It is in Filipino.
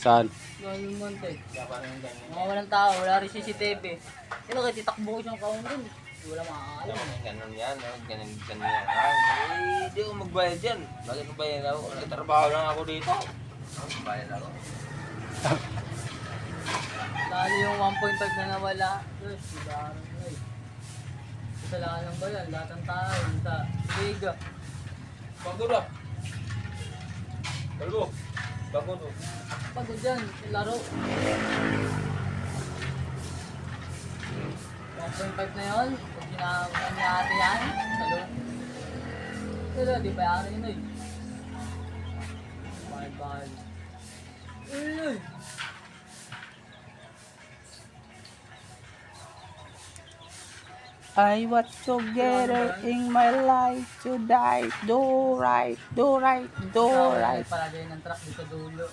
Saan? Doon yung monte. Mga walang tao, wala rin CCTV. Pero kahit itakbo ko siyang kaon dun, wala makakaalam. Ganun yan, no? Ganun yan. Hindi ako magbayad dyan. Bakit magbayad ako? Nagtatrabaho lang ako dito. Magbayad ako. Lalo yung 1.5 na nawala. Diyos, ibarang na eh. Kasalanan lang ba yan? Lahat ng tao, sa liga. Bago na. Bago. Bago no. Pagod dyan, laro. 1.5 na yun, pag ginagawa yan, lalo. Pero di ba yakin yun eh. Bahal. Uy! I was together in my life to die. Do right, do right, do right. Palagay ng truck dito dulo.